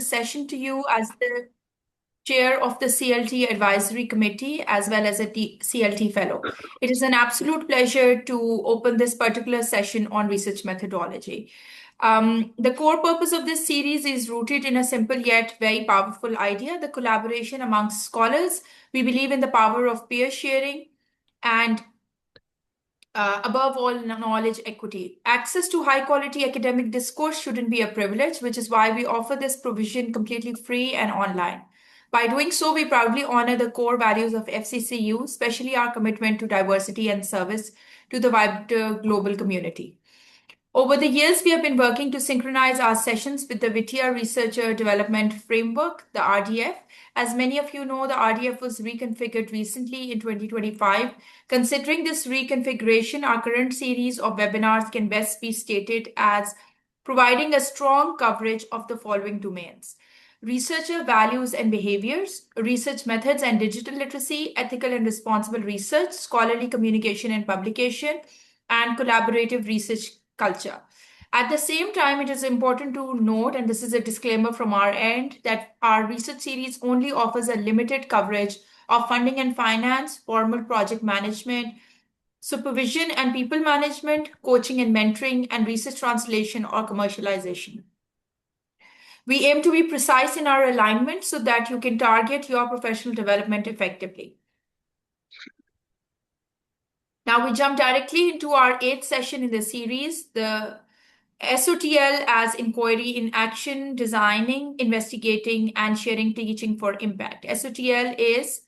this session to you as the chair of the CLT Advisory Committee as well as a CLT fellow. It is an absolute pleasure to open this particular session on research methodology. The core purpose of this series is rooted in a simple yet very powerful idea, the collaboration amongst scholars. We believe in the power of peer sharing and above all, knowledge equity. Access to high quality academic discourse shouldn't be a privilege, which is why we offer this provision completely free and online. By doing so, we proudly honor the core values of FCCU, especially our commitment to diversity and service to the wider global community. Over the years, we have been working to synchronize our sessions with the Whittier Researcher Development Framework, the RDF. As many of you know, the RDF was reconfigured recently in 2025. Considering this reconfiguration, our current series of webinars can best be stated as providing a strong coverage of the following domains: researcher values and behaviors, research methods and digital literacy, ethical and responsible research, scholarly communication and publication, and collaborative research culture. At the same time, it is important to note, and this is a disclaimer from our end, that our research series only offers a limited coverage of funding and finance, formal project management, supervision and people management, coaching and mentoring, and research translation or commercialization. We aim to be precise in our alignment so that you can target your professional development effectively. Now we jump directly into our 8th session in the series, the SoTL as Inquiry in Action, Designing, Investigating, and Sharing Teaching for Impact. SoTL is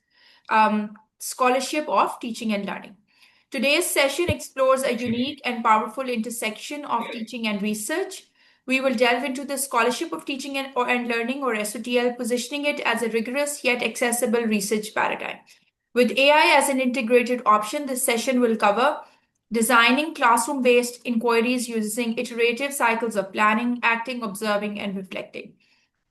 Scholarship of Teaching and Learning. Today's session explores a unique and powerful intersection of teaching and research. We will delve into the Scholarship of Teaching and Learning, or SoTL, positioning it as a rigorous yet accessible research paradigm. With AI as an integrated option, this session will cover designing classroom-based inquiries using iterative cycles of planning, acting, observing, and reflecting.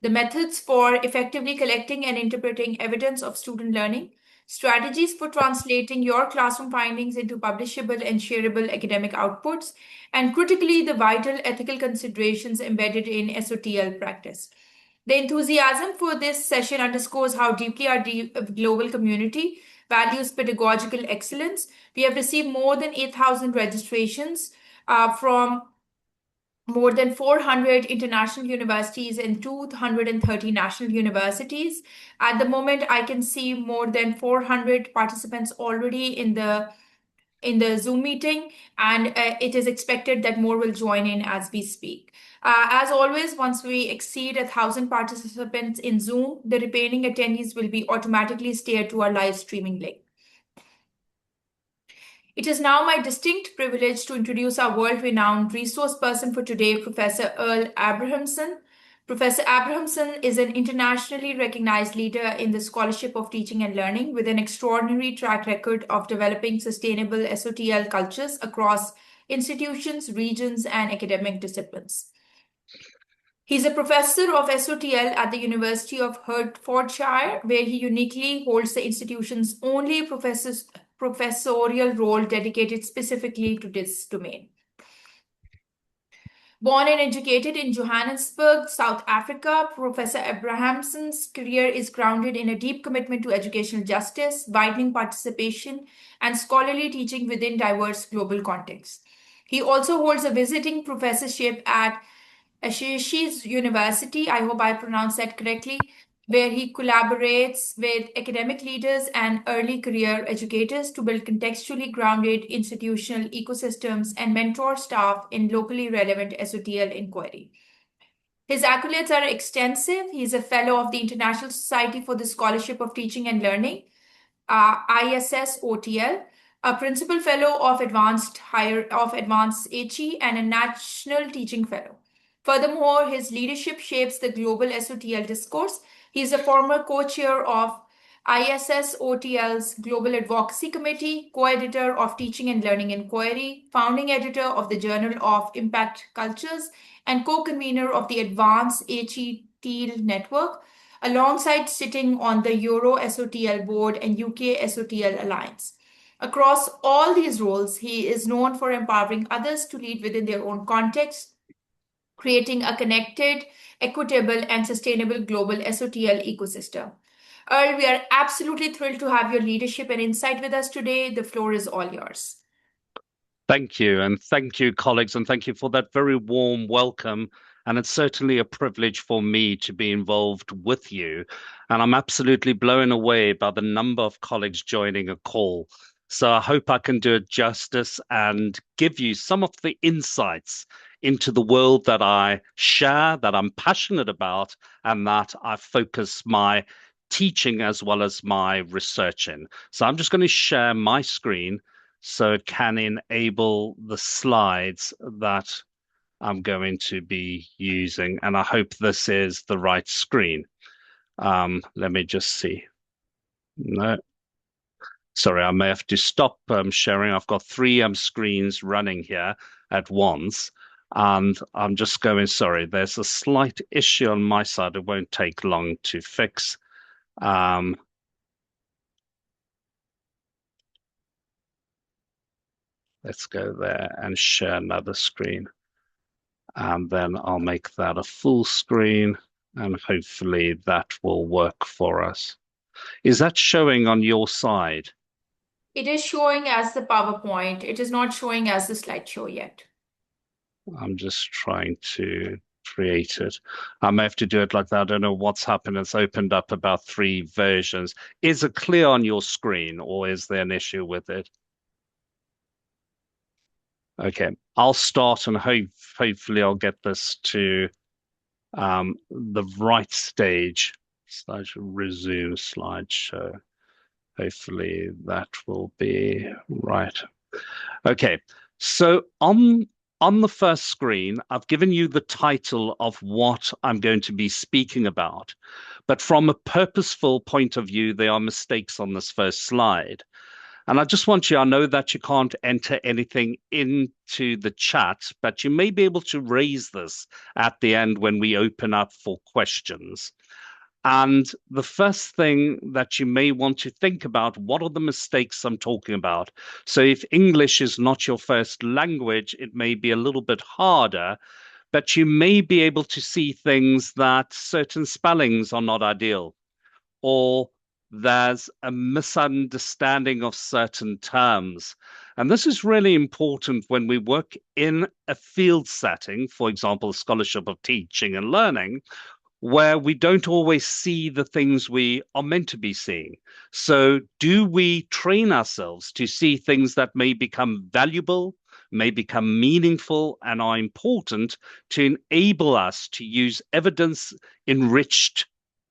The methods for effectively collecting and interpreting evidence of student learning, strategies for translating your classroom findings into publishable and shareable academic outputs, and critically, the vital ethical considerations embedded in SoTL practice. The enthusiasm for this session underscores how deeply our global community values pedagogical excellence. We have received more than 8,000 registrations from more than 400 international universities and 230 national universities. At the moment, I can see more than 400 participants already in the Zoom meeting, and it is expected that more will join in as we speak. As always, once we exceed 1,000 participants in Zoom, the remaining attendees will be automatically steered to our live streaming link. It is now my distinct privilege to introduce our world-renowned resource person for today, Professor Earle Abrahamson. Professor Abrahamson is an internationally recognized leader in the scholarship of teaching and learning with an extraordinary track record of developing sustainable SoTL cultures across institutions, regions, and academic disciplines. He's a professor of SoTL at the University of Hertfordshire, where he uniquely holds the institution's only professorial role dedicated specifically to this domain. Born and educated in Johannesburg, South Africa, Professor Abrahamson's career is grounded in a deep commitment to educational justice, widening participation, and scholarly teaching within diverse global contexts. He also holds a visiting professorship at Ashishi's University, I hope I pronounced that correctly, where he collaborates with academic leaders and early career educators to build contextually grounded institutional ecosystems and mentor staff in locally relevant SoTL inquiry. His accolades are extensive. He is a fellow of the International Society for the Scholarship of Teaching and Learning, ISSOTL, a principal fellow of Advanced HE, and a national teaching fellow. Furthermore, his leadership shapes the global SoTL discourse. He is a former co-chair of ISSOTL's Global Advocacy Committee, co-editor of Teaching and Learning Inquiry, founding editor of the Journal of Impact Cultures, and co-convener of the Advanced HE Network, alongside sitting on the Euro SoTL board and UK SoTL Alliance. Across all these roles, he is known for empowering others to lead within their own context, creating a connected, equitable, and sustainable global SoTL ecosystem. Earl, we are absolutely thrilled to have your leadership and insight with us today. The floor is all yours. Thank you. And thank you, colleagues. And thank you for that very warm welcome. And it's certainly a privilege for me to be involved with you. And I'm absolutely blown away by the number of colleagues joining a call. So I hope I can do it justice and give you some of the insights into the world that I share, that I'm passionate about, and that I focus my teaching as well as my research in. So I'm just going to share my screen so it can enable the slides that I'm going to be using. And I hope this is the right screen. Let me just see. No, sorry, I may have to stop sharing. I've got three screens running here at once. And I'm just going, sorry, there's a slight issue on my side. It won't take long to fix. Um, let's go there and share another screen. And then I'll make that a full screen, and hopefully that will work for us. Is that showing on your side? It is showing as the PowerPoint. It is not showing as the slideshow yet. I'm just trying to create it. I may have to do it like that. I don't know what's happened. It's opened up about three versions. Is it clear on your screen, or is there an issue with it? Okay, I'll start and hopefully I'll get this to the right stage. Slideshow, resume slideshow. Hopefully that will be right. Okay, so on the first screen, I've given you the title of what I'm going to be speaking about. But from a purposeful point of view, there are mistakes on this first slide. And I just want you, I know that you can't enter anything into the chat, but you may be able to raise this at the end when we open up for questions. And the first thing that you may want to think about, what are the mistakes I'm talking about? So if English is not your first language, it may be a little bit harder, but you may be able to see things that certain spellings are not ideal, or there's a misunderstanding of certain terms. And this is really important when we work in a field setting, for example, scholarship of teaching and learning, where we don't always see the things we are meant to be seeing. So, do we train ourselves to see things that may become valuable, may become meaningful, and are important to enable us to use evidence enriched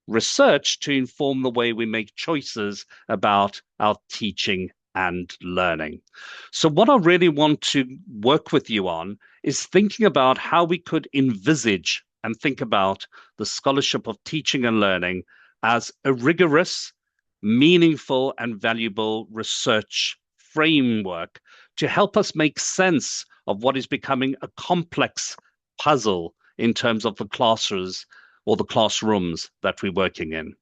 research to inform the way we make choices about our teaching and learning? So, what I really want to work with you on is thinking about how we could envisage and think about the scholarship of teaching and learning as a rigorous, meaningful, and valuable research framework to help us make sense of what is becoming a complex puzzle in terms of the classrooms or the classrooms that we're working in.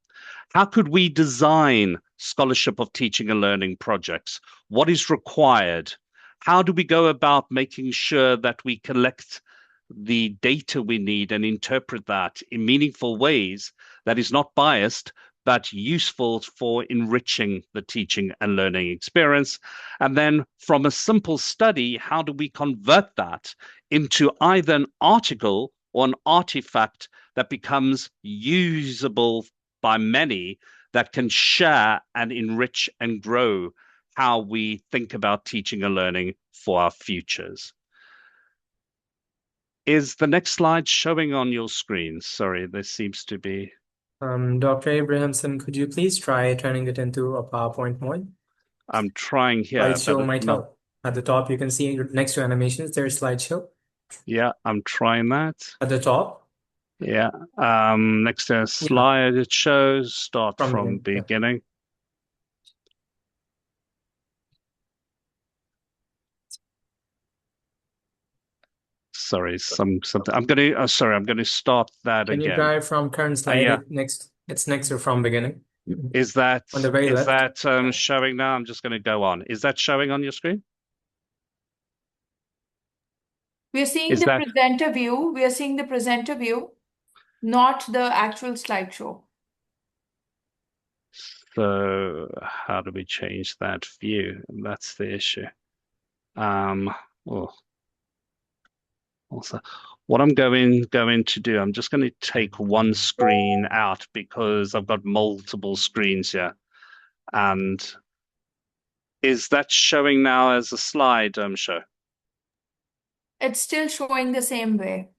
How could we design scholarship of teaching and learning projects? What is required? How do we go about making sure that we collect the data we need and interpret that in meaningful ways that is not biased, but useful for enriching the teaching and learning experience? And then from a simple study, how do we convert that into either an article or an artifact that becomes usable by many, that can share and enrich and grow how we think about teaching and learning for our futures? Is the next slide showing on your screen? Sorry, there seems to be. Dr. Abrahamson, could you please try turning it into a PowerPoint mode? I'm trying here, Slideshow but might not. help. At the top, you can see next to animations, there's slideshow. Yeah, I'm trying that. At the top? Yeah. Next to a slide, it shows start from beginning. Yeah. Sorry, something. I'm going to start that again. Can you try from current slide? Yeah. It's next to from beginning. Is that on the very left? Showing now? I'm just going to go on. Is that showing on your screen? We are seeing Is the that presenter view. We are seeing the presenter view, not the actual slideshow. so? How do we change that view? That's the issue. Well, also, what I'm going to do, I'm just going to take one screen out because I've got multiple screens here. And is that showing now as a slide show? It's still showing the same way.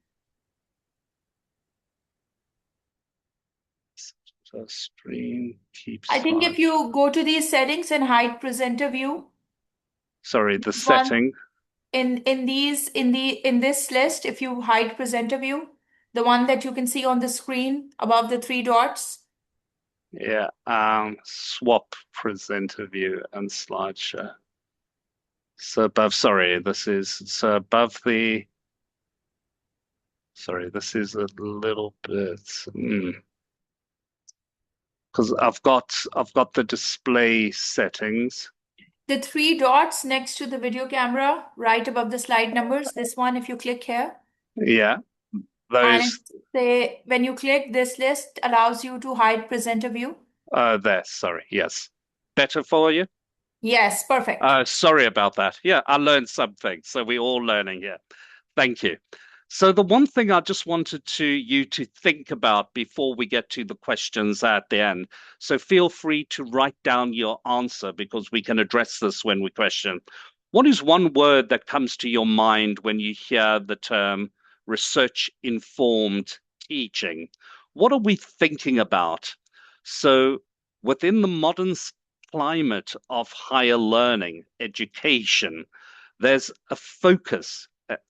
So screen keep I think if slide. you go to these settings and hide presenter view, Sorry, the one setting. in this list, if you hide presenter view, the one that you can see on the screen above the three dots. Yeah. Swap presenter view and slideshow. So above, sorry, this is above the. Sorry, this is a little bit. Because I've got the display settings. The three dots next to the video camera, right above the slide numbers. This one, if you click here, Yeah, and those when you click, this list allows you to hide presenter view. there. Sorry, yes. Better for you? Yes, perfect. Sorry about that. Yeah, I learned something. So we're all learning here. Thank you. So the one thing I just wanted you to think about before we get to the questions at the end. So feel free to write down your answer because we can address this when we question. What is one word that comes to your mind when you hear the term research-informed teaching? What are we thinking about? So within the modern climate of higher learning, education, there's a focus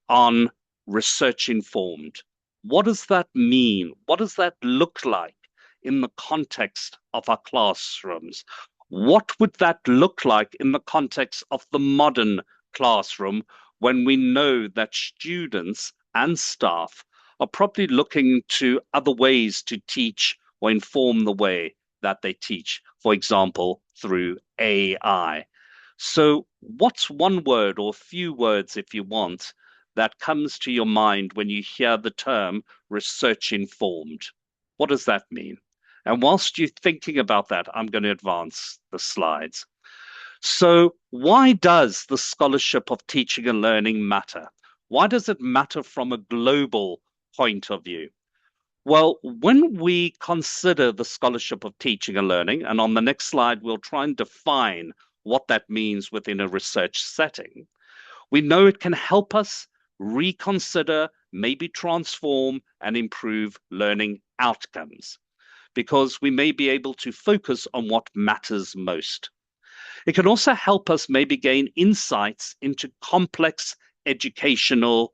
on research informed. What does that mean? What does that look like in the context of our classrooms? What would that look like in the context of the modern classroom when we know that students and staff are probably looking to other ways to teach or inform the way that they teach, for example, through AI? So, what's one word or a few words, if you want, that comes to your mind when you hear the term research informed? What does that mean? And whilst you're thinking about that, I'm going to advance the slides. So, why does the scholarship of teaching and learning matter? Why does it matter from a global point of view? Well, when we consider the scholarship of teaching and learning, and on the next slide, we'll try and define what that means within a research setting. We know it can help us reconsider, maybe transform, and improve learning outcomes because we may be able to focus on what matters most. It can also help us maybe gain insights into complex educational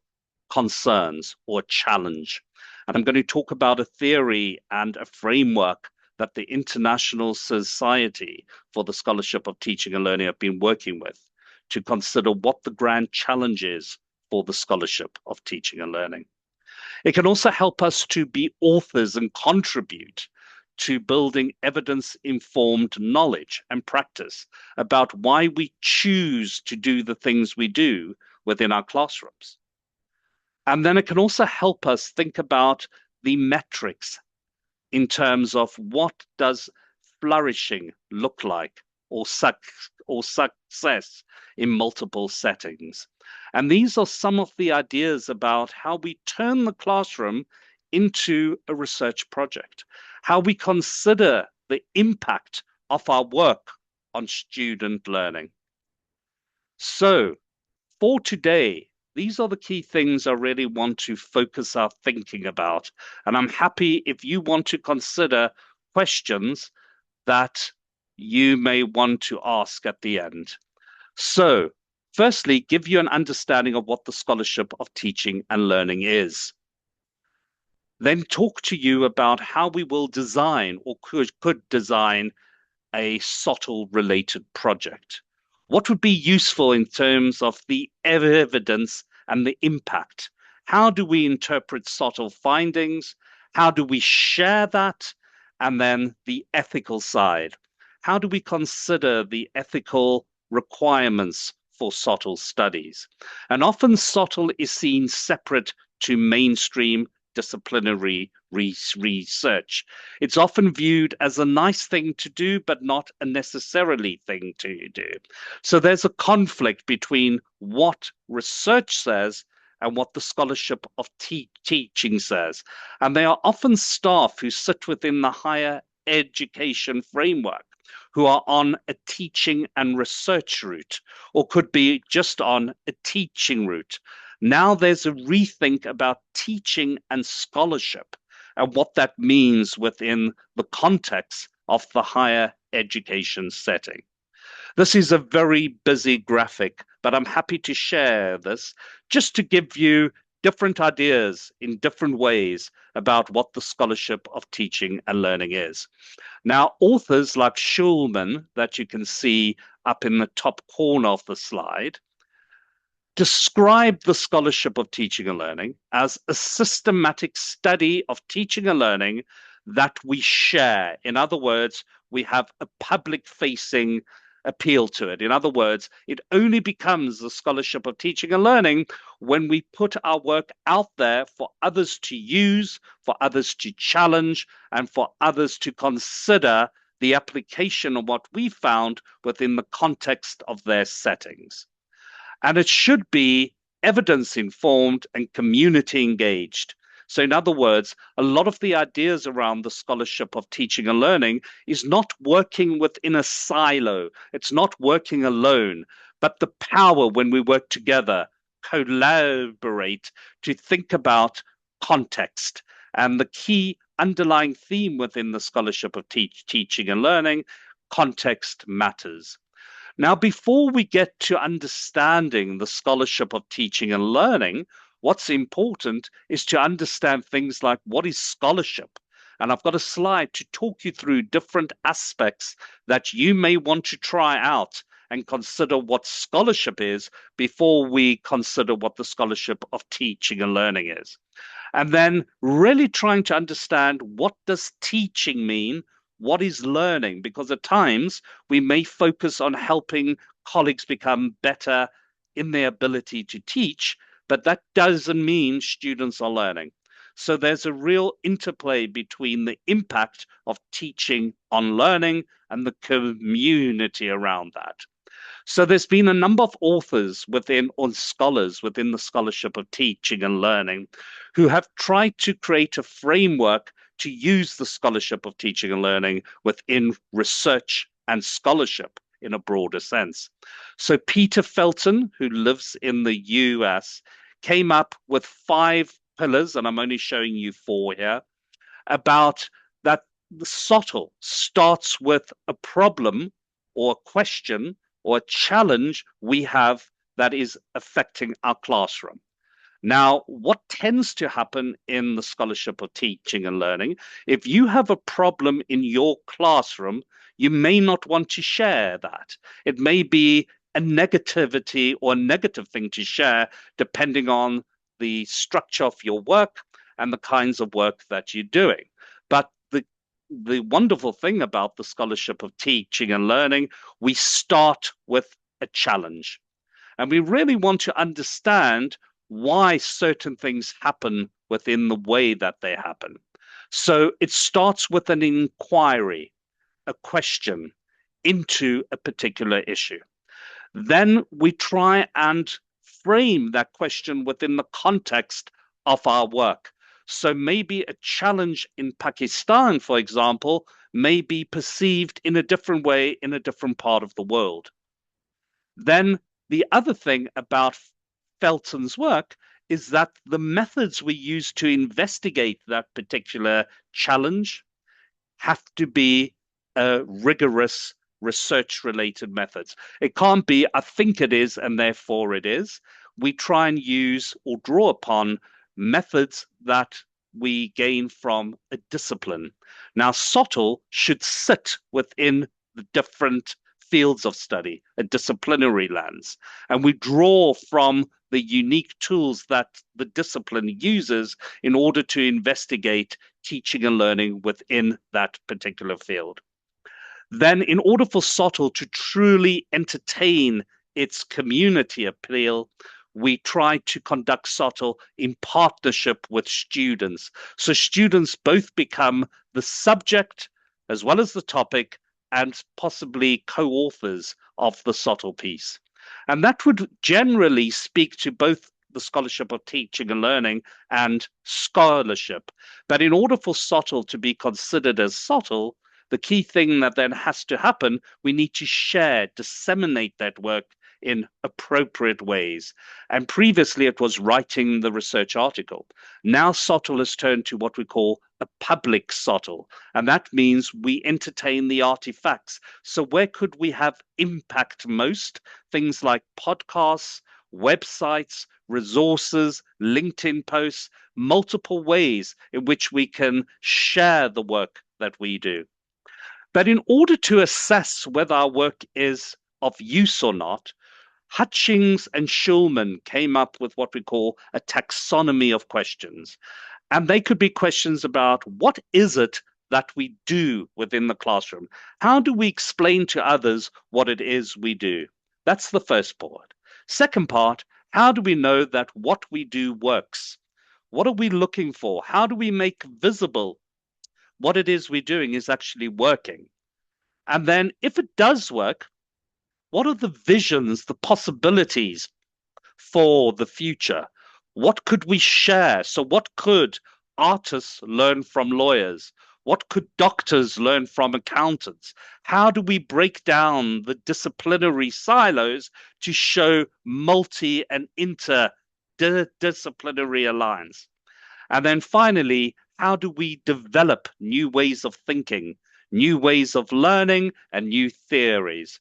concerns or challenge. And I'm going to talk about a theory and a framework that the International Society for the Scholarship of Teaching and Learning have been working with to consider what the grand challenge is for the scholarship of teaching and learning. It can also help us to be authors and contribute to building evidence-informed knowledge and practice about why we choose to do the things we do within our classrooms. And then it can also help us think about the metrics in terms of what does flourishing look like or success in multiple settings. And these are some of the ideas about how we turn the classroom into a research project, how we consider the impact of our work on student learning. So for today, these are the key things I really want to focus our thinking about. And I'm happy if you want to consider questions that you may want to ask at the end. So, firstly, give you an understanding of what the scholarship of teaching and learning is. Then talk to you about how we will design or could design a SoTL related project. What would be useful in terms of the evidence and the impact? How do we interpret SoTL findings? How do we share that? And then the ethical side. How do we consider the ethical requirements for SoTL studies. And often SoTL is seen separate to mainstream disciplinary research. It's often viewed as a nice thing to do, but not a necessarily thing to do. So there's a conflict between what research says and what the scholarship of teaching says. And they are often staff who sit within the higher education framework, who are on a teaching and research route, or could be just on a teaching route. Now there's a rethink about teaching and scholarship and what that means within the context of the higher education setting. This is a very busy graphic, but I'm happy to share this just to give you different ideas in different ways about what the scholarship of teaching and learning is. Now, authors like Schulman, that you can see up in the top corner of the slide, describe the scholarship of teaching and learning as a systematic study of teaching and learning that we share. In other words, we have a public-facing appeal to it. In other words, it only becomes the scholarship of teaching and learning when we put our work out there for others to use, for others to challenge, and for others to consider the application of what we found within the context of their settings. And it should be evidence-informed and community-engaged. So in other words, a lot of the ideas around the scholarship of teaching and learning is not working within a silo. It's not working alone, but the power when we work together, collaborate to think about context. And the key underlying theme within the scholarship of teaching and learning, context matters. Now, before we get to understanding the scholarship of teaching and learning, what's important is to understand things like what is scholarship. And I've got a slide to talk you through different aspects that you may want to try out and consider what scholarship is before we consider what the scholarship of teaching and learning is. And then really trying to understand, what does teaching mean? What is learning? Because at times we may focus on helping colleagues become better in their ability to teach, but that doesn't mean students are learning. So there's a real interplay between the impact of teaching on learning and the community around that. So there's been a number of authors or scholars within the scholarship of teaching and learning who have tried to create a framework to use the scholarship of teaching and learning within research and scholarship in a broader sense. So Peter Felton, who lives in the US, came up with 5 pillars, and I'm only showing you 4 here, about that the SoTL starts with a problem or a question or a challenge we have that is affecting our classroom. Now, what tends to happen in the scholarship of teaching and learning, if you have a problem in your classroom, you may not want to share that. It may be a negativity or a negative thing to share, depending on the structure of your work and the kinds of work that you're doing. But the wonderful thing about the scholarship of teaching and learning, we start with a challenge. And we really want to understand why certain things happen within the way that they happen. So it starts with an inquiry, a question into a particular issue. Then we try and frame that question within the context of our work. So maybe a challenge in Pakistan, for example, may be perceived in a different way in a different part of the world. Then the other thing about Felton's work is that the methods we use to investigate that particular challenge have to be rigorous research-related methods. It can't be, I think it is, and therefore it is. We try and use or draw upon methods that we gain from a discipline. Now, SoTL should sit within the different fields of study, a disciplinary lens, and we draw from the unique tools that the discipline uses in order to investigate teaching and learning within that particular field. Then, in order for SoTL to truly entertain its community appeal, we try to conduct SoTL in partnership with students. So students both become the subject as well as the topic and possibly co-authors of the SoTL piece. And that would generally speak to both the scholarship of teaching and learning and scholarship. But in order for SoTL to be considered as SoTL, the key thing that then has to happen, we need to share, disseminate that work in appropriate ways. And previously it was writing the research article. Now SoTL has turned to what we call a public SoTL, and that means we entertain the artifacts. So where could we have impact most? Things like podcasts, websites, resources, LinkedIn posts, multiple ways in which we can share the work that we do. But in order to assess whether our work is of use or not, Hutchings and Schulman came up with what we call a taxonomy of questions. And they could be questions about what is it that we do within the classroom? How do we explain to others what it is we do? That's the first part. Second part, how do we know that what we do works? What are we looking for? How do we make visible what it is we're doing is actually working? And then if it does work, what are the visions, the possibilities for the future? What could we share? So what could artists learn from lawyers? What could doctors learn from accountants? How do we break down the disciplinary silos to show multi and interdisciplinary alliance? And then finally, how do we develop new ways of thinking, new ways of learning, and new theories?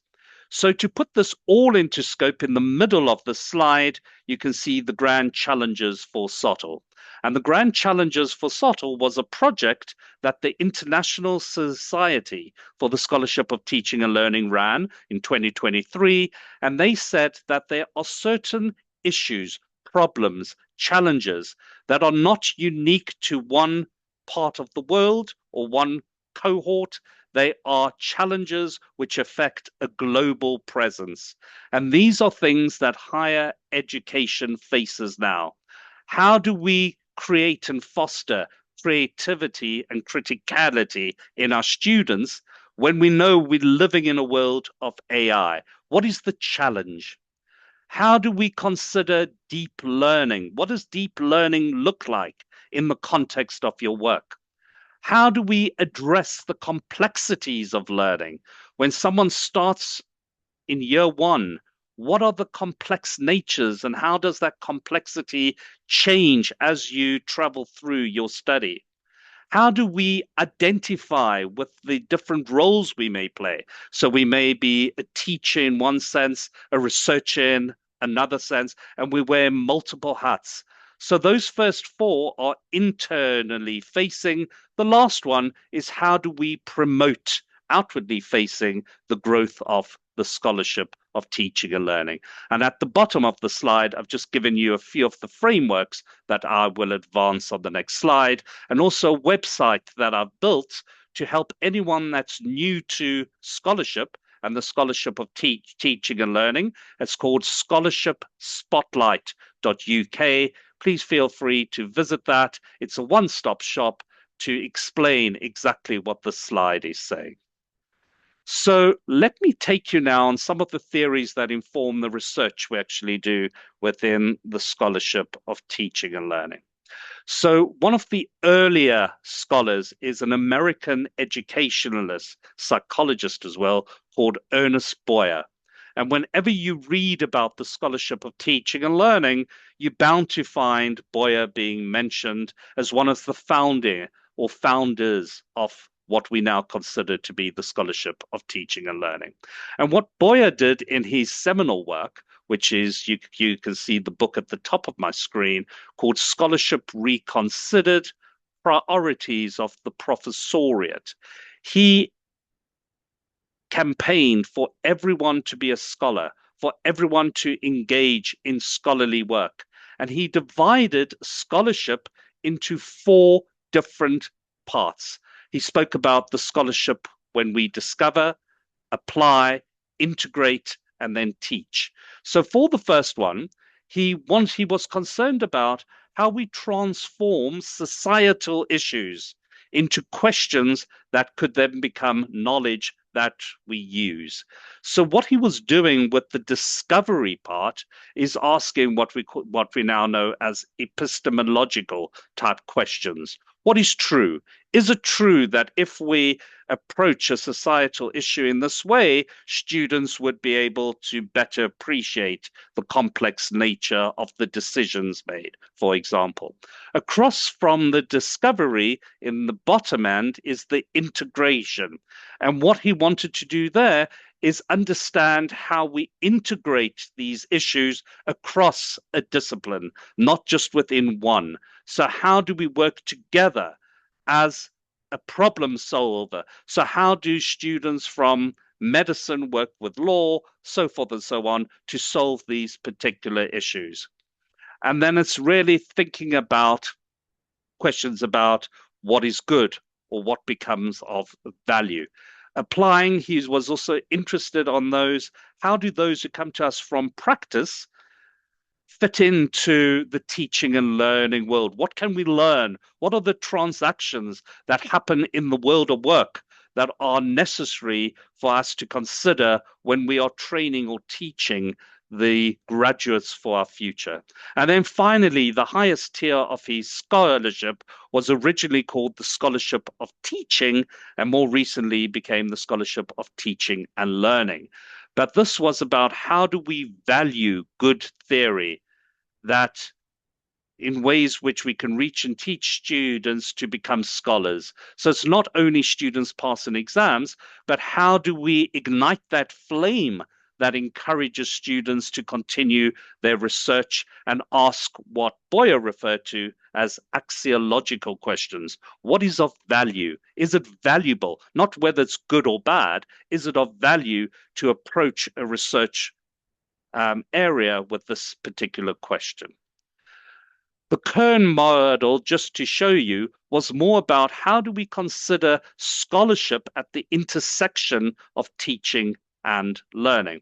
So to put this all into scope, in the middle of the slide, you can see the grand challenges for SoTL. And the grand challenges for SoTL was a project that the International Society for the Scholarship of Teaching and Learning ran in 2023. And they said that there are certain issues, problems, challenges that are not unique to one part of the world or one cohort. They are challenges which affect a global presence. And these are things that higher education faces now. How do we create and foster creativity and criticality in our students when we know we're living in a world of AI? What is the challenge? How do we consider deep learning? What does deep learning look like in the context of your work? How do we address the complexities of learning? When someone starts in year one, what are the complex natures and how does that complexity change as you travel through your study? How do we identify with the different roles we may play? So we may be a teacher in one sense, a researcher in another sense, and we wear multiple hats. So those first four are internally facing. The last one is how do we promote outwardly facing the growth of the scholarship of teaching and learning. And at the bottom of the slide, I've just given you a few of the frameworks that I will advance on the next slide, and also a website that I've built to help anyone that's new to scholarship and the scholarship of teaching and learning. It's called scholarshipspotlight.uk. Please feel free to visit that. It's a one-stop shop to explain exactly what the slide is saying. So let me take you now on some of the theories that inform the research we actually do within the scholarship of teaching and learning. So one of the earlier scholars is an American educationalist, psychologist as well, called Ernest Boyer. And whenever you read about the scholarship of teaching and learning, you're bound to find Boyer being mentioned as one of the founders of what we now consider to be the scholarship of teaching and learning. And what Boyer did in his seminal work, which is, you can see the book at the top of my screen, called Scholarship Reconsidered, Priorities of the Professoriate. He campaigned for everyone to be a scholar, for everyone to engage in scholarly work. And he divided scholarship into four different parts. He spoke about the scholarship when we discover, apply, integrate, and then teach. So for the first one, he was concerned about how we transform societal issues into questions that could then become knowledge that we use. So what he was doing with the discovery part is asking what we now know as epistemological type questions. What is true? Is it true that if we approach a societal issue in this way, students would be able to better appreciate the complex nature of the decisions made, for example? Across from the discovery in the bottom end is the integration. And what he wanted to do there is understand how we integrate these issues across a discipline, not just within one. So how do we work together as a problem solver? So how do students from medicine work with law, so forth and so on, to solve these particular issues? And then it's really thinking about questions about what is good or what becomes of value. Applying, he was also interested on those, how do those who come to us from practice fit into the teaching and learning world? What can we learn? What are the transactions that happen in the world of work that are necessary for us to consider when we are training or teaching the graduates for our future? And then finally, the highest tier of his scholarship was originally called the Scholarship of Teaching, and more recently became the Scholarship of Teaching and Learning. But this was about how do we value good theory that in ways which we can reach and teach students to become scholars. So it's not only students passing exams, but how do we ignite that flame that encourages students to continue their research and ask what Boyer referred to as axiological questions. What is of value? Is it valuable? Not whether it's good or bad. Is it of value to approach a research area with this particular question? The Kern model, just to show you, was more about how do we consider scholarship at the intersection of teaching and learning.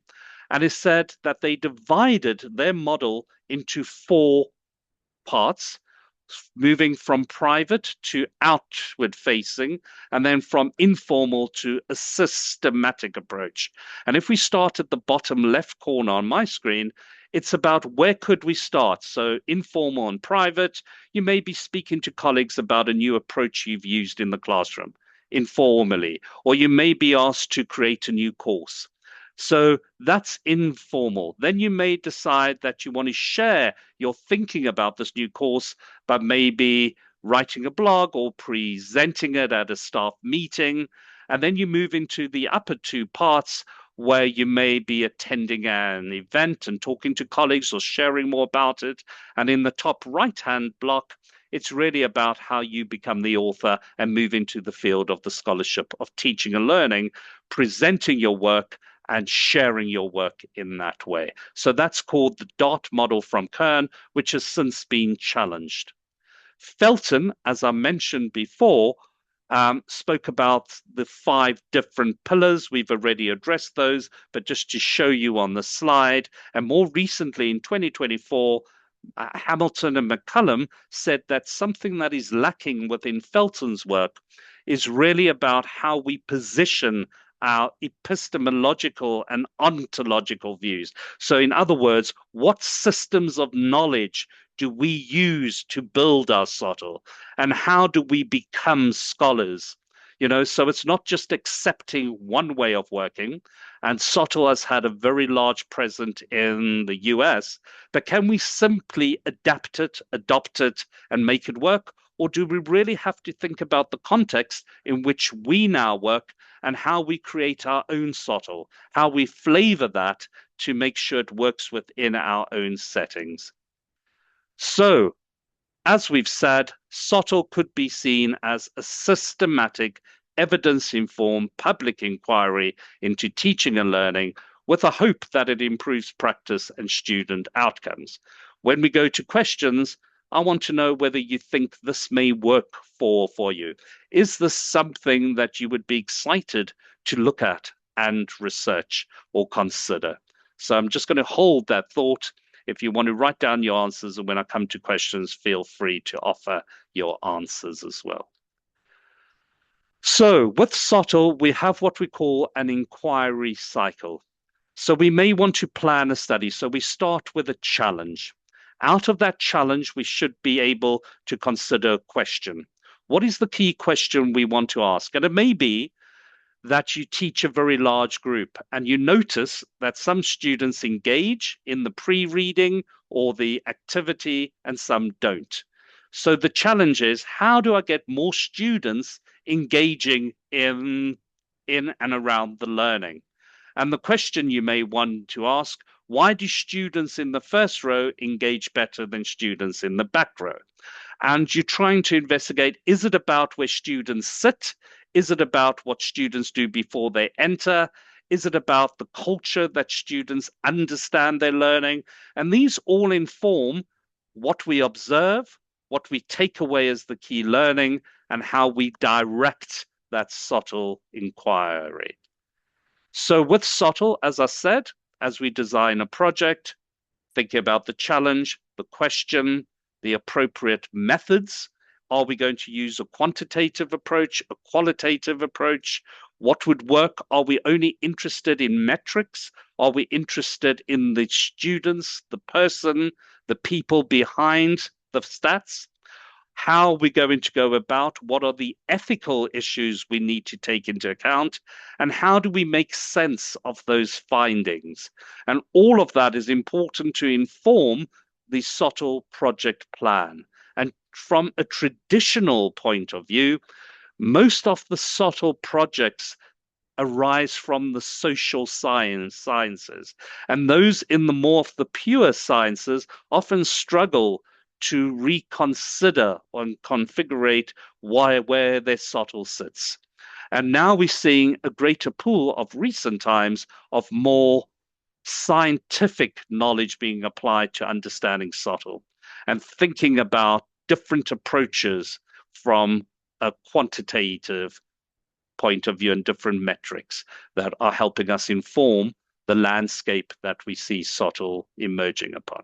And it said that they divided their model into 4 parts, moving from private to outward facing, and then from informal to a systematic approach. And if we start at the bottom left corner on my screen, it's about where could we start? So informal and private, you may be speaking to colleagues about a new approach you've used in the classroom informally, or you may be asked to create a new course. So that's informal. Then you may decide that you want to share your thinking about this new course, but maybe writing a blog or presenting it at a staff meeting. And then you move into the upper 2 parts where you may be attending an event and talking to colleagues or sharing more about it. And in the top right-hand block, it's really about how you become the author and move into the field of the scholarship of teaching and learning, presenting your work and sharing your work in that way. So that's called the DART model from Kern, which has since been challenged. Felton, as I mentioned before, spoke about the 5 different pillars. We've already addressed those, but just to show you on the slide, and more recently in 2024, Hamilton and McCullum said that something that is lacking within Felton's work is really about how we position our epistemological and ontological views. So in other words, what systems of knowledge do we use to build our SoTL? And how do we become scholars? So it's not just accepting one way of working. And SoTL has had a very large presence in the US, but can we simply adapt it, adopt it, and make it work? Or do we really have to think about the context in which we now work and how we create our own SoTL, how we flavor that to make sure it works within our own settings? So, as we've said, SoTL could be seen as a systematic, evidence-informed public inquiry into teaching and learning with a hope that it improves practice and student outcomes. When we go to questions, I want to know whether you think this may work for you. Is this something that you would be excited to look at and research or consider? So I'm just going to hold that thought. If you want to write down your answers, and when I come to questions, feel free to offer your answers as well. So with SoTL, we have what we call an inquiry cycle. So we may want to plan a study. So we start with a challenge. Out of that challenge, we should be able to consider a question. What is the key question we want to ask? And it may be that you teach a very large group and you notice that some students engage in the pre-reading or the activity and some don't. So the challenge is, how do I get more students engaging in and around the learning? And the question you may want to ask, why do students in the first row engage better than students in the back row? And you're trying to investigate, is it about where students sit? Is it about what students do before they enter? Is it about the culture that students understand their learning? And these all inform what we observe, what we take away as the key learning, and how we direct that SoTL inquiry. So with SoTL, as I said, as we design a project, thinking about the challenge, the question, the appropriate methods. Are we going to use a quantitative approach, a qualitative approach? What would work? Are we only interested in metrics? Are we interested in the students, the person, the people behind the stats? How are we going to go about? What are the ethical issues we need to take into account? And how do we make sense of those findings? And all of that is important to inform the SoTL project plan. And from a traditional point of view, most of the SoTL projects arise from the social sciences. And those in the more of the pure sciences often struggle to reconsider and configure where their SoTL sits. And now we're seeing a greater pool of recent times of more scientific knowledge being applied to understanding SoTL and thinking about different approaches from a quantitative point of view and different metrics that are helping us inform the landscape that we see SoTL emerging upon.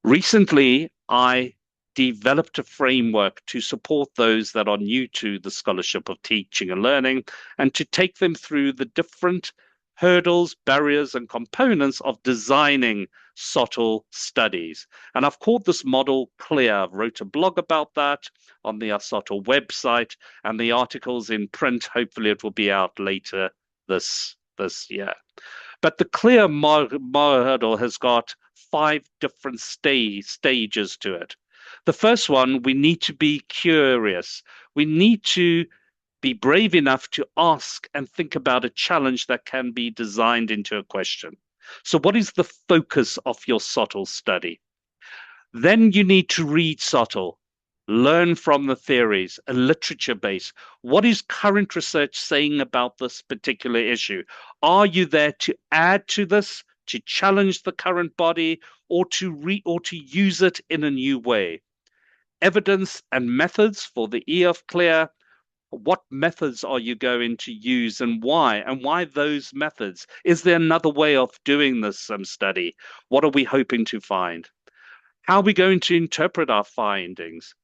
Recently, I developed a framework to support those that are new to the scholarship of teaching and learning and to take them through the different hurdles, barriers, and components of designing SoTL studies. And I've called this model CLEAR. I've wrote a blog about that on the SoTL website, and the article's in print. Hopefully it will be out later this year. But the CLEAR model has got 5 different stages to it. The first one, we need to be curious. We need to be brave enough to ask and think about a challenge that can be designed into a question. So what is the focus of your SoTL study? Then you need to read SoTL, learn from the theories, a literature base. What is current research saying about this particular issue? Are you there to add to this, to challenge the current body, or to use it in a new way? Evidence and methods for the E of CLEAR. What methods are you going to use and why? And why those methods? Is there another way of doing this study? What are we hoping to find? How are we going to interpret our findings?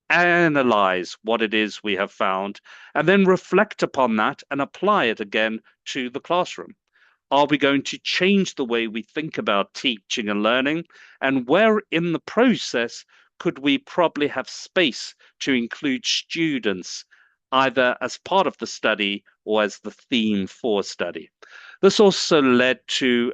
Analyze what it is we have found, and then reflect upon that and apply it again to the classroom. Are we going to change the way we think about teaching and learning? And where in the process could we probably have space to include students, either as part of the study or as the theme for study? This also led to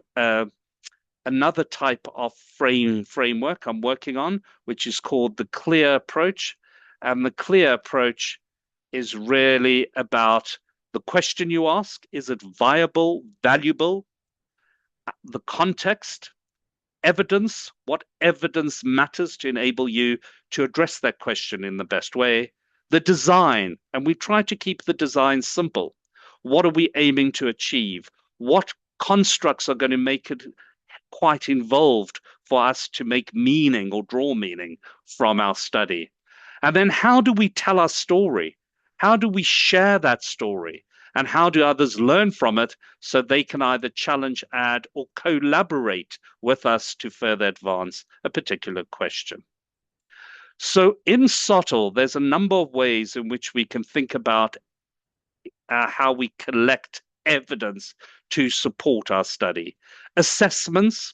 another type of framework I'm working on, which is called the CLEAR approach. And the CLEAR approach is really about the question you ask. Is it viable, valuable? The context, evidence, what evidence matters to enable you to address that question in the best way? The design, and we try to keep the design simple. What are we aiming to achieve? What constructs are going to make it quite involved for us to make meaning or draw meaning from our study? And then how do we tell our story? How do we share that story? and how do others learn from it so they can either challenge, add, or collaborate with us to further advance a particular question. So in SoTL, there's a number of ways in which we can think about how we collect evidence to support our study. Assessments.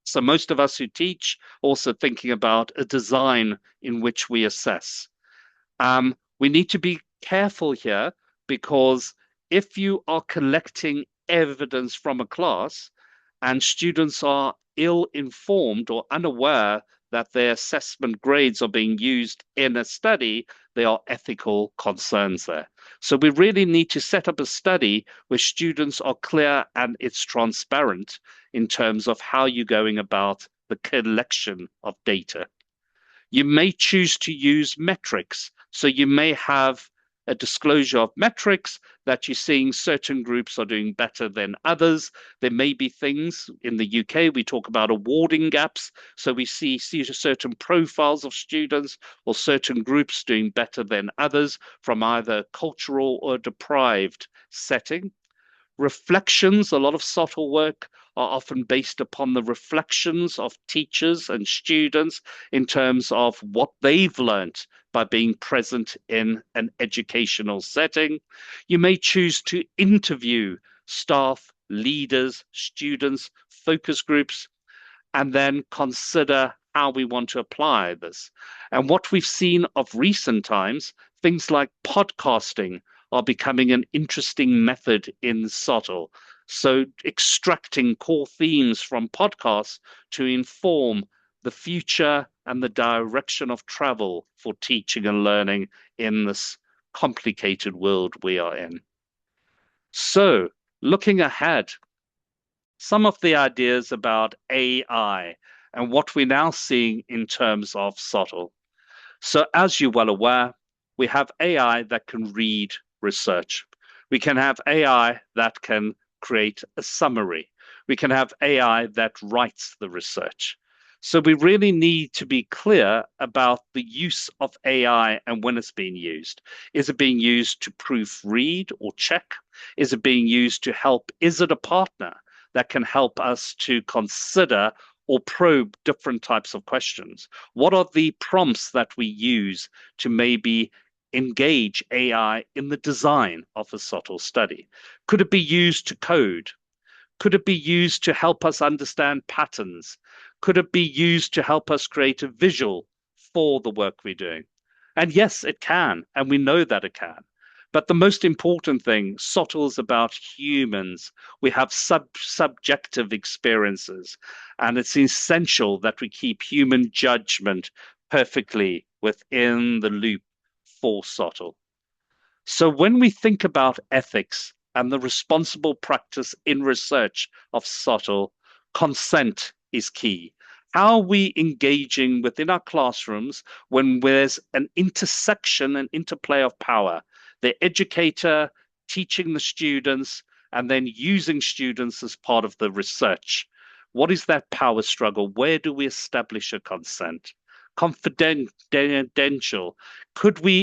So most of us who teach also thinking about a design in which we assess. We need to be careful here, because if you are collecting evidence from a class and students are ill-informed or unaware that their assessment grades are being used in a study, there are ethical concerns there. So we really need to set up a study where students are clear and it's transparent in terms of how you're going about the collection of data. You may choose to use metrics. So you may have a disclosure of metrics that you're seeing certain groups are doing better than others. There may be things in the UK, we talk about awarding gaps. So we see certain profiles of students or certain groups doing better than others from either cultural or deprived setting. Reflections, a lot of SoTL work are often based upon the reflections of teachers and students in terms of what they've learned by being present in an educational setting. You may choose to interview staff, leaders, students, focus groups, and then consider how we want to apply this. And what we've seen of recent times, things like podcasting are becoming an interesting method in SoTL. So extracting core themes from podcasts to inform the future and the direction of travel for teaching and learning in this complicated world we are in. So looking ahead, some of the ideas about AI and what we're now seeing in terms of SoTL. So as you're well aware, we have AI that can read research. We can have AI that can create a summary. We can have AI that writes the research. So we really need to be clear about the use of AI and when it's being used. Is it being used to proofread or check? Is it being used to help? Is it a partner that can help us to consider or probe different types of questions? What are the prompts that we use to maybe engage AI in the design of a SoTL study? Could it be used to code? Could it be used to help us understand patterns? Could it be used to help us create a visual for the work we're doing? And yes, it can, and we know that it can. But the most important thing, SoTL is about humans. We have subjective experiences, and it's essential that we keep human judgment perfectly within the loop for SoTL. So when we think about ethics and the responsible practice in research of SoTL, consent is key. How are we engaging within our classrooms when there's an intersection and interplay of power? The educator teaching the students and then using students as part of the research. What is that power struggle? Where do we establish a consent? Confidential.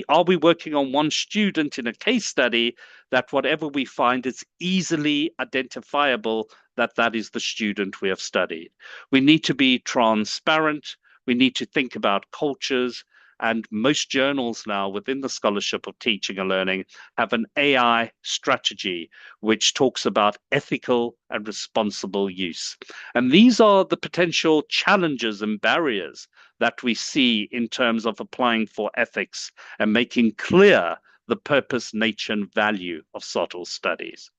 Are we working on one student in a case study that whatever we find, it's easily identifiable that is the student we have studied? We need to be transparent. We need to think about cultures. And most journals now within the scholarship of teaching and learning have an AI strategy, which talks about ethical and responsible use. And these are the potential challenges and barriers that we see in terms of applying for ethics and making clear the purpose, nature, and value of SoTL studies.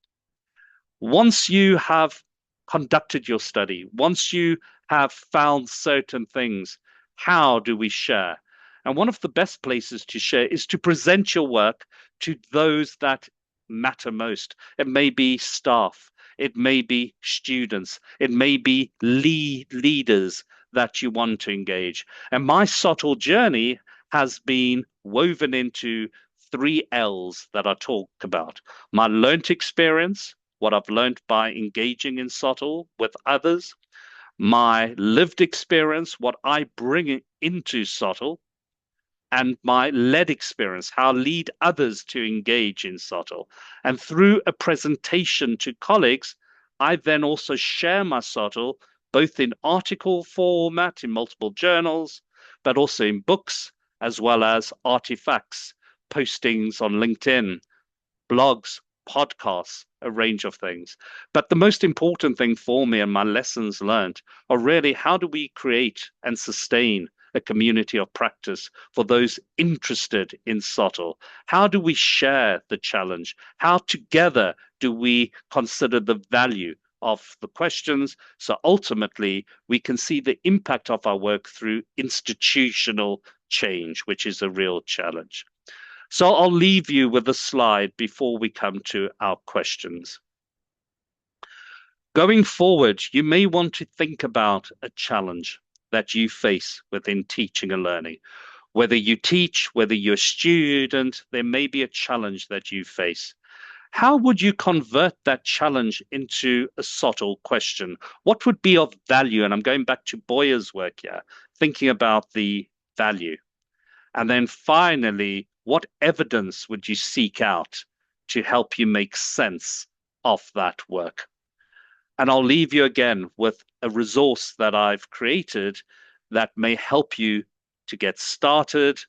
Once you have conducted your study, once you have found certain things, how do we share? And one of the best places to share is to present your work to those that matter most. It may be staff, it may be students, it may be leaders that you want to engage. And my SoTL journey has been woven into 3 L's that I talk about. My learned experience, what I've learned by engaging in SoTL with others, my lived experience, what I bring into SoTL, and my lead experience, how I lead others to engage in SoTL. And through a presentation to colleagues, I then also share my SoTL both in article format in multiple journals, but also in books, as well as artifacts, postings on LinkedIn, blogs, podcasts, a range of things. But the most important thing for me and my lessons learned are really how do we create and sustain a community of practice for those interested in SoTL? How do we share the challenge? How together do we consider the value of the questions? So ultimately, we can see the impact of our work through institutional change, which is a real challenge. So I'll leave you with a slide before we come to our questions. Going forward, you may want to think about a challenge that you face within teaching and learning. Whether you teach, whether you're a student, there may be a challenge that you face. How would you convert that challenge into a SoTL question? What would be of value? And I'm going back to Boyer's work here, thinking about the value. And then finally, what evidence would you seek out to help you make sense of that work? And I'll leave you again with a resource that I've created that may help you to get started.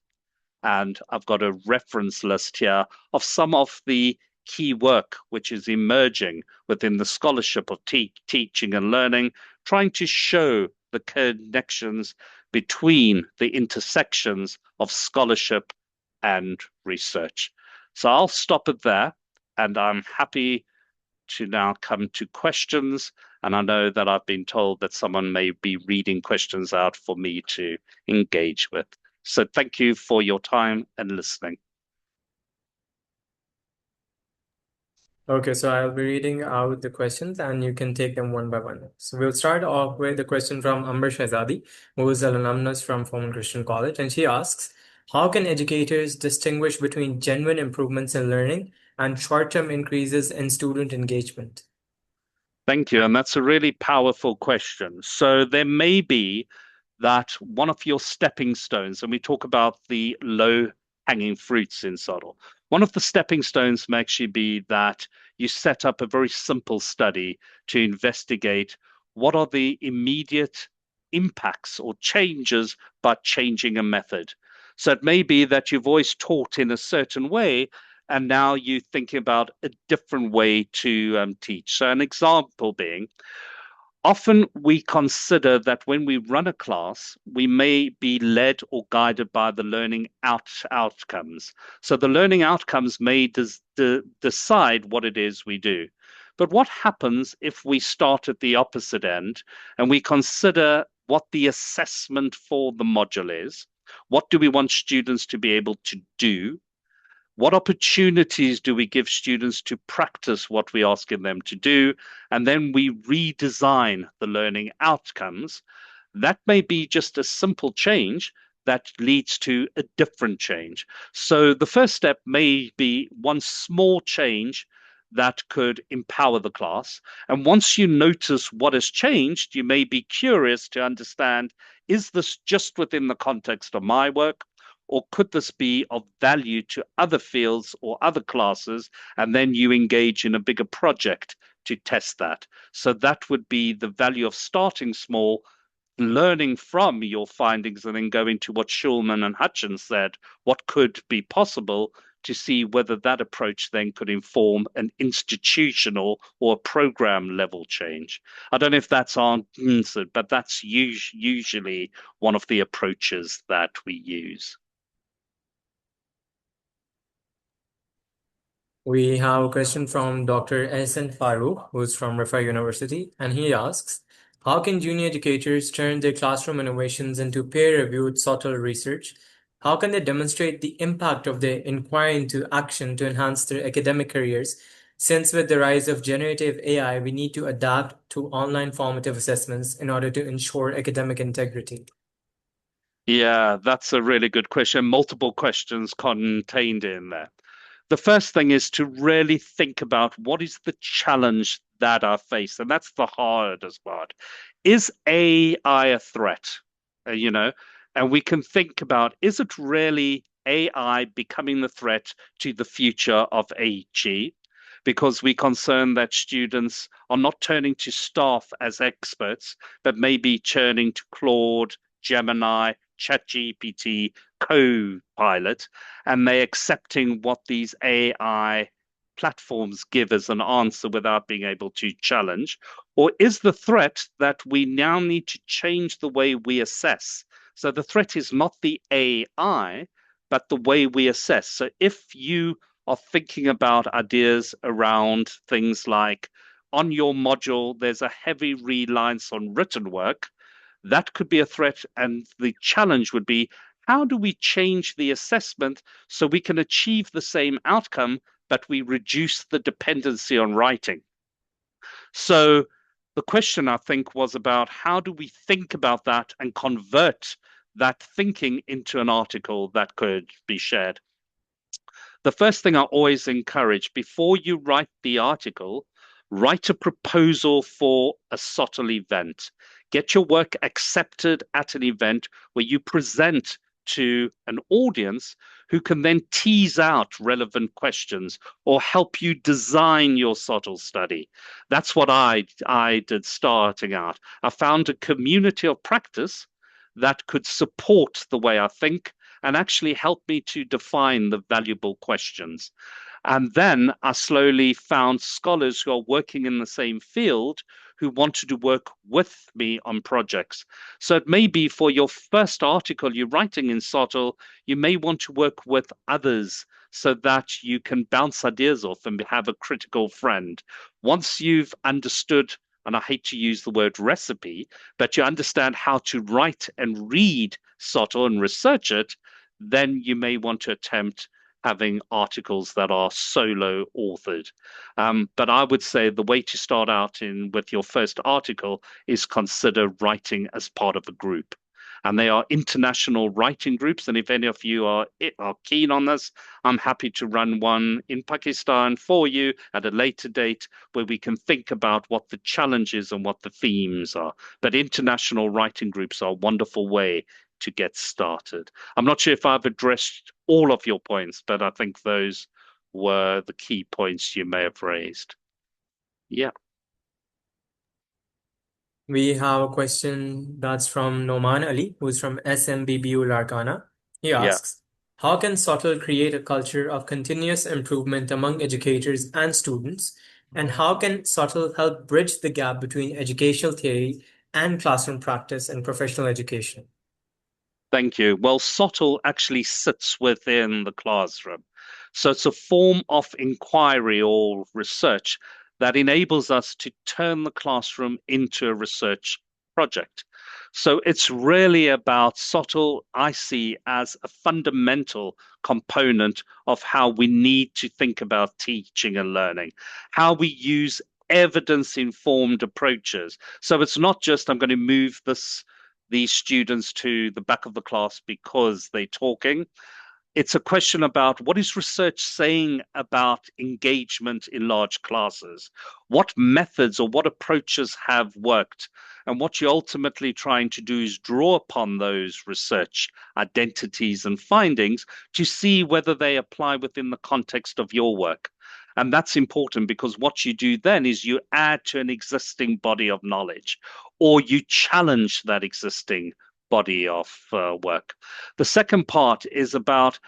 And I've got a reference list here of some of the key work which is emerging within the scholarship of teaching and learning, trying to show the connections between the intersections of scholarship and research. So I'll stop it there, and I'm happy to now come to questions. And I know that I've been told that someone may be reading questions out for me to engage with. So thank you for your time and listening. Okay, so I'll be reading out the questions and you can take them one by one. So we'll start off with the question from Amber Shahzadi, who is an alumnus from Foreman Christian College. And she asks, how can educators distinguish between genuine improvements in learning and short-term increases in student engagement? Thank you. And that's a really powerful question. So there may be that one of your stepping stones, and we talk about the low hanging fruits in SoTL. One of the stepping stones may actually be that you set up a very simple study to investigate what are the immediate impacts or changes by changing a method. So it may be that you've always taught in a certain way, and now you're thinking about a different way to teach. So an example being, often we consider that when we run a class, we may be led or guided by the learning outcomes. So the learning outcomes may decide what it is we do. But what happens if we start at the opposite end and we consider what the assessment for the module is? What do we want students to be able to do? What opportunities do we give students to practice what we're asking them to do? And then we redesign the learning outcomes. That may be just a simple change that leads to a different change. So the first step may be one small change that could empower the class. And once you notice what has changed, you may be curious to understand, is this just within the context of my work? Or could this be of value to other fields or other classes? And then you engage in a bigger project to test that. So that would be the value of starting small, learning from your findings, and then going to what Schulman and Hutchins said, what could be possible, to see whether that approach then could inform an institutional or program level change. I don't know if that's answered, but that's usually one of the approaches that we use. We have a question from Dr. Ehsan Farooq, who's from Rifa University, and he asks, how can junior educators turn their classroom innovations into peer-reviewed SoTL research? How can they demonstrate the impact of their inquiry into action to enhance their academic careers? Since with the rise of generative AI, we need to adapt to online formative assessments in order to ensure academic integrity. Yeah, that's a really good question. Multiple questions contained in there. The first thing is to really think about what is the challenge that I face, and that's the hardest part. Is AI a threat? You know, And we can think about, is it really AI becoming the threat to the future of AG? Because we're concerned that students are not turning to staff as experts, but maybe turning to Claude, Gemini, ChatGPT, Copilot, and they're accepting what these AI platforms give as an answer without being able to challenge? Or is the threat that we now need to change the way we assess? So the threat is not the AI, but the way we assess. So if you are thinking about ideas around things like on your module, there's a heavy reliance on written work, that could be a threat. And the challenge would be, how do we change the assessment so we can achieve the same outcome, but we reduce the dependency on writing? So the question, I think, was about how do we think about that and convert that thinking into an article that could be shared? The first thing I always encourage before you write the article, write a proposal for a SoTL event. Get your work accepted at an event where you present to an audience who can then tease out relevant questions or help you design your SoTL study. That's what I did starting out. I found a community of practice that could support the way I think and actually help me to define the valuable questions. And then I slowly found scholars who are working in the same field who wanted to work with me on projects. So it may be for your first article you're writing in SoTL, you may want to work with others so that you can bounce ideas off and have a critical friend. Once you've understood, and I hate to use the word recipe, but you understand how to write and read SoTL and research it, then you may want to attempt having articles that are solo authored. But I would say the way to start out with your first article is consider writing as part of a group. And they are international writing groups. And if any of you are keen on this, I'm happy to run one in Pakistan for you at a later date where we can think about what the challenges and what the themes are. But international writing groups are a wonderful way to get started. I'm not sure if I've addressed all of your points, but I think those were the key points you may have raised. Yeah. We have a question that's from Noman Ali, who's from SMBBU Larkana. He asks, how can SoTL create a culture of continuous improvement among educators and students? And how can SoTL help bridge the gap between educational theory and classroom practice in professional education? Thank you. Well, SoTL actually sits within the classroom. So it's a form of inquiry or research that enables us to turn the classroom into a research project. So it's really about SoTL, I see as a fundamental component of how we need to think about teaching and learning, how we use evidence-informed approaches. So it's not just I'm going to move these students to the back of the class because they're talking. It's a question about what is research saying about engagement in large classes? What methods or what approaches have worked? And what you're ultimately trying to do is draw upon those research identities and findings to see whether they apply within the context of your work. And that's important because what you do then is you add to an existing body of knowledge or you challenge that existing body of work. The second part is about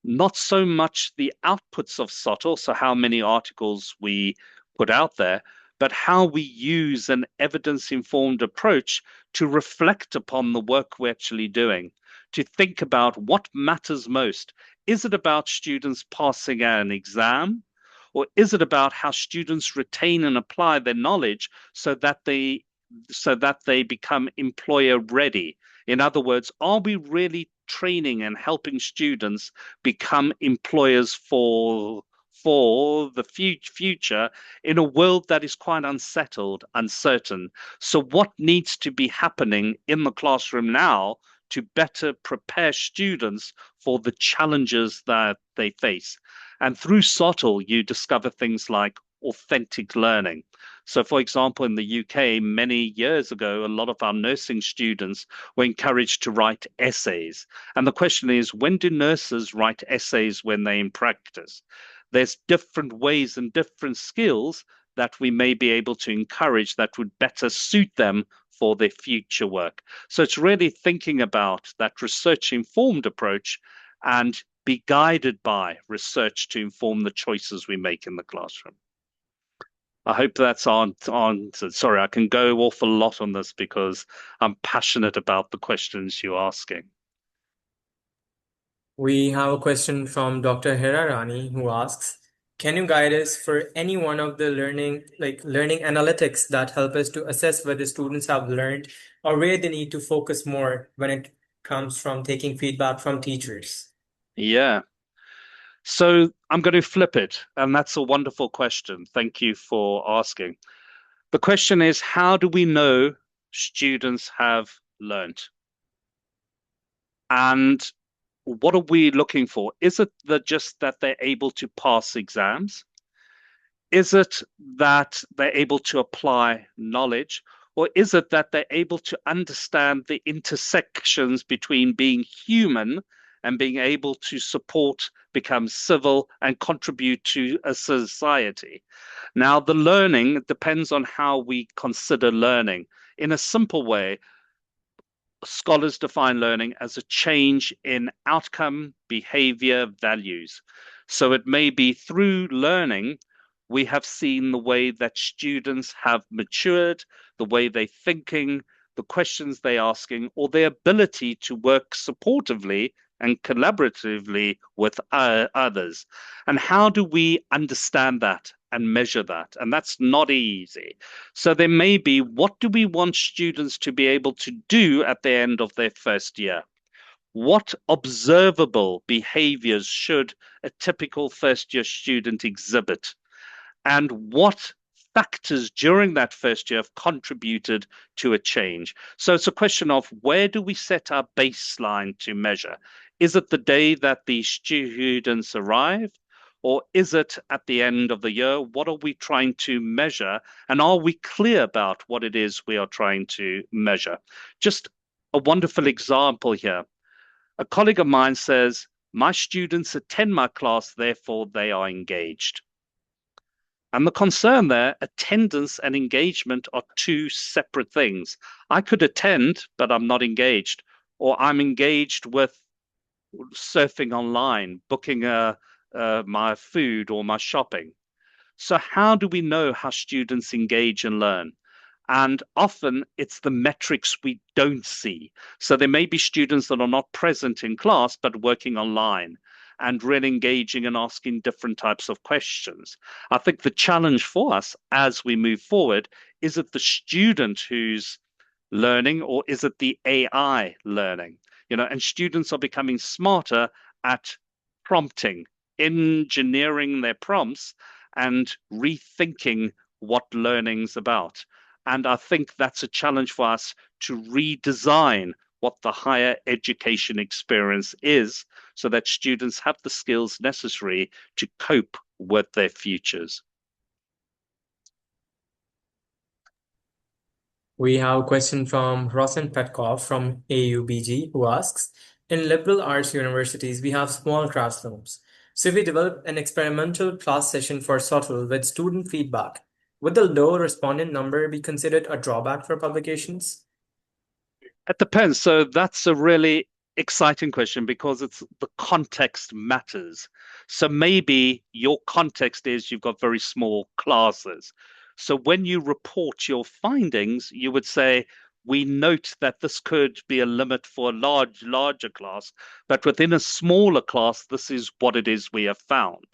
not so much the outputs of SoTL, so how many articles we put out there, but how we use an evidence-informed approach to reflect upon the work we're actually doing, to think about what matters most. Is it about students passing an exam? Or is it about how students retain and apply their knowledge so that they become employer ready? In other words, are we really training and helping students become employers for the future in a world that is quite unsettled, uncertain? So what needs to be happening in the classroom now to better prepare students for the challenges that they face? And through SoTL, you discover things like authentic learning. So, for example, in the UK, many years ago, a lot of our nursing students were encouraged to write essays. And the question is, when do nurses write essays when they're in practice? There's different ways and different skills that we may be able to encourage that would better suit them for their future work. So it's really thinking about that research-informed approach and be guided by research to inform the choices we make in the classroom. I hope that's answered. Sorry, I can go awful lot on this because I'm passionate about the questions you're asking. We have a question from Dr. Hirarani who asks, can you guide us for any one of the learning analytics that help us to assess whether students have learned or where they need to focus more when it comes from taking feedback from teachers? Yeah. So I'm going to flip it, and that's a wonderful question. Thank you for asking. The question is, how do we know students have learned? And what are we looking for? Is it just that they're able to pass exams? Is it that they're able to apply knowledge? Or is it that they're able to understand the intersections between being human and being able to support, become civil, and contribute to a society? Now, the learning depends on how we consider learning. In a simple way, scholars define learning as a change in outcome, behavior, values. So it may be through learning, we have seen the way that students have matured, the way they're thinking, the questions they're asking, or their ability to work supportively and collaboratively with others. And how do we understand that and measure that? And that's not easy. So there may be, what do we want students to be able to do at the end of their first year? What observable behaviors should a typical first year student exhibit? And what factors during that first year have contributed to a change? So it's a question of, where do we set our baseline to measure? Is it the day that the students arrive? Or is it at the end of the year? What are we trying to measure? And are we clear about what it is we are trying to measure? Just a wonderful example here. A colleague of mine says, my students attend my class, therefore they are engaged. And the concern there, attendance and engagement are two separate things. I could attend, but I'm not engaged, or I'm engaged with surfing online, booking my food or my shopping. So how do we know how students engage and learn? And often it's the metrics we don't see. So there may be students that are not present in class, but working online and really engaging and asking different types of questions. I think the challenge for us as we move forward, is it the student who's learning, or is it the AI learning? And students are becoming smarter at prompting, engineering their prompts, and rethinking what learning's about. And I think that's a challenge for us to redesign what the higher education experience is, so that students have the skills necessary to cope with their futures. We have a question from Rosen Petkov from AUBG who asks, in liberal arts universities, we have small classrooms. So if we develop an experimental class session for SoTL with student feedback, would the low respondent number be considered a drawback for publications? It depends. So that's a really exciting question, because it's the context matters. So maybe your context is you've got very small classes. So when you report your findings, you would say, we note that this could be a limit for a larger class, but within a smaller class, this is what it is we have found.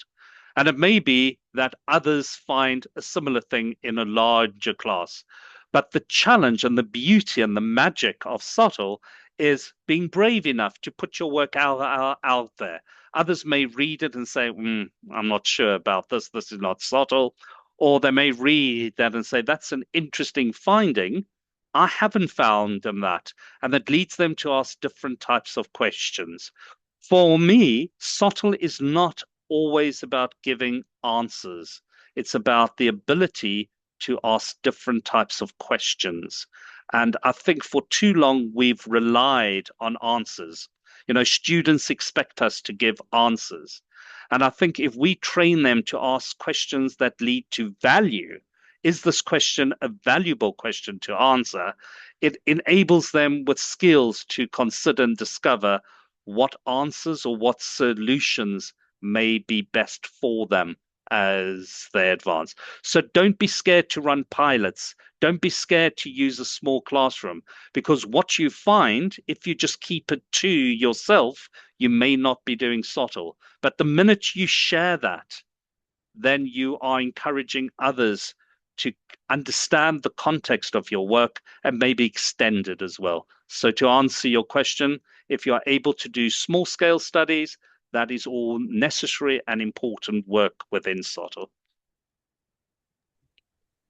And it may be that others find a similar thing in a larger class. But the challenge and the beauty and the magic of SoTL is being brave enough to put your work out there. Others may read it and say, I'm not sure about this. This is not SoTL. Or they may read that and say, that's an interesting finding. I haven't found them that. And that leads them to ask different types of questions. For me, SoTL is not always about giving answers. It's about the ability to ask different types of questions. And I think for too long, we've relied on answers. Students expect us to give answers. And I think if we train them to ask questions that lead to value, is this question a valuable question to answer? It enables them with skills to consider and discover what answers or what solutions may be best for them as they advance. So don't be scared to run pilots. Don't be scared to use a small classroom, because what you find, if you just keep it to yourself, you may not be doing SoTL. But the minute you share that, then you are encouraging others to understand the context of your work and maybe extend it as well. So to answer your question, if you are able to do small scale studies, that is all necessary and important work within SoTL.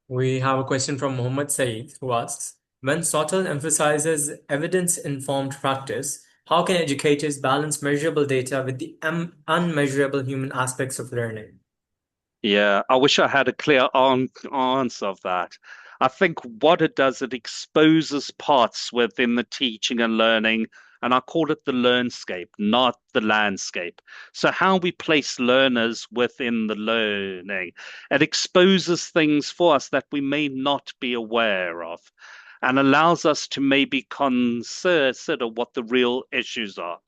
We have a question from Mohammed Saeed, who asks, when SoTL emphasizes evidence-informed practice, how can educators balance measurable data with the unmeasurable human aspects of learning? Yeah, I wish I had a clear answer of that. I think what it does, it exposes parts within the teaching and learning, and I call it the learnscape, not the landscape. So how we place learners within the learning, it exposes things for us that we may not be aware of, and allows us to maybe consider what the real issues are.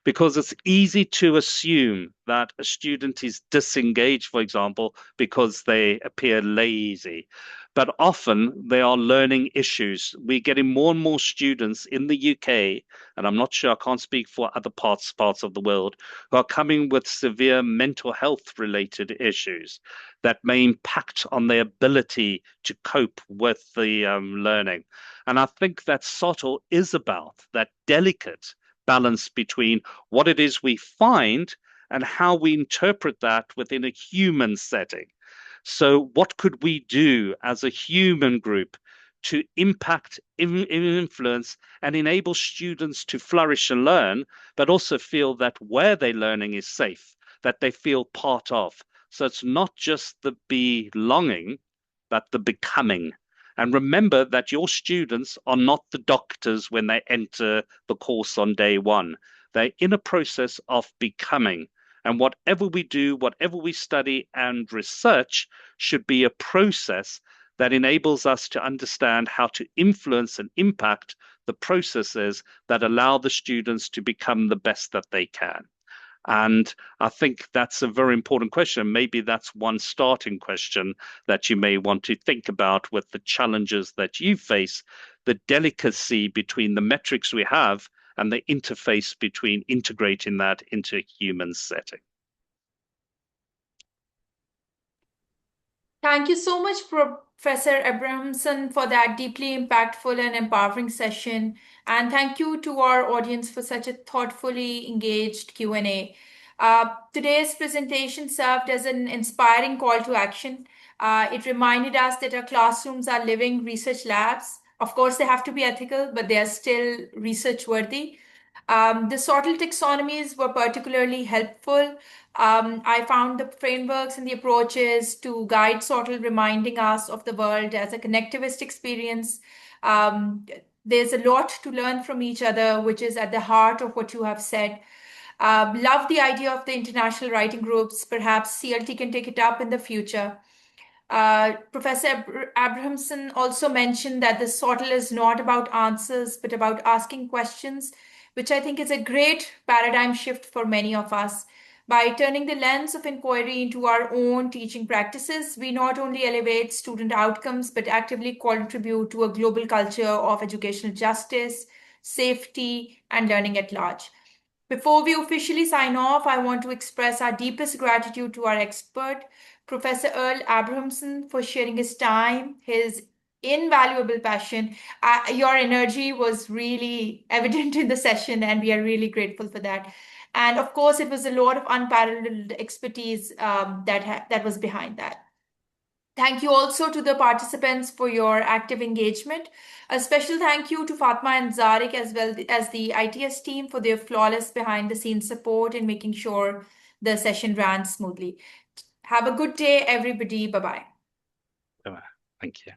Because it's easy to assume that a student is disengaged, for example, because they appear lazy. But often they are learning issues. We're getting more and more students in the UK, and I'm not sure, I can't speak for other parts of the world, who are coming with severe mental health related issues that may impact on their ability to cope with the learning. And I think that SoTL is about that delicate balance between what it is we find and how we interpret that within a human setting. So what could we do as a human group to impact, influence, and enable students to flourish and learn, but also feel that where they're learning is safe, that they feel part of. So it's not just the belonging, but the becoming. And remember that your students are not the doctors when they enter the course on day one. They're in a process of becoming. And whatever we do, whatever we study and research should be a process that enables us to understand how to influence and impact the processes that allow the students to become the best that they can. And I think that's a very important question. Maybe that's one starting question that you may want to think about with the challenges that you face, the delicacy between the metrics we have and the interface between integrating that into a human setting. Thank you so much, Professor Abrahamson, for that deeply impactful and empowering session. And thank you to our audience for such a thoughtfully engaged Q&A. Today's presentation served as an inspiring call to action. It reminded us that our classrooms are living research labs. Of course, they have to be ethical, but they are still research worthy. The SoTL taxonomies were particularly helpful. I found the frameworks and the approaches to guide SoTL reminding us of the world as a connectivist experience. There's a lot to learn from each other, which is at the heart of what you have said. Love the idea of the international writing groups. Perhaps CLT can take it up in the future. Professor Abrahamson also mentioned that the SoTL is not about answers, but about asking questions, which I think is a great paradigm shift for many of us. By turning the lens of inquiry into our own teaching practices, we not only elevate student outcomes, but actively contribute to a global culture of educational justice, safety, and learning at large. Before we officially sign off, I want to express our deepest gratitude to our expert, Professor Earle Abrahamson, for sharing his time, his invaluable passion. Your energy was really evident in the session, and we are really grateful for that. And of course, it was a lot of unparalleled expertise that was behind that. Thank you also to the participants for your active engagement. A special thank you to Fatma and Zarik as well as the ITS team for their flawless behind the scenes support in making sure the session ran smoothly. Have a good day, everybody. Bye-bye. Bye-bye. Thank you.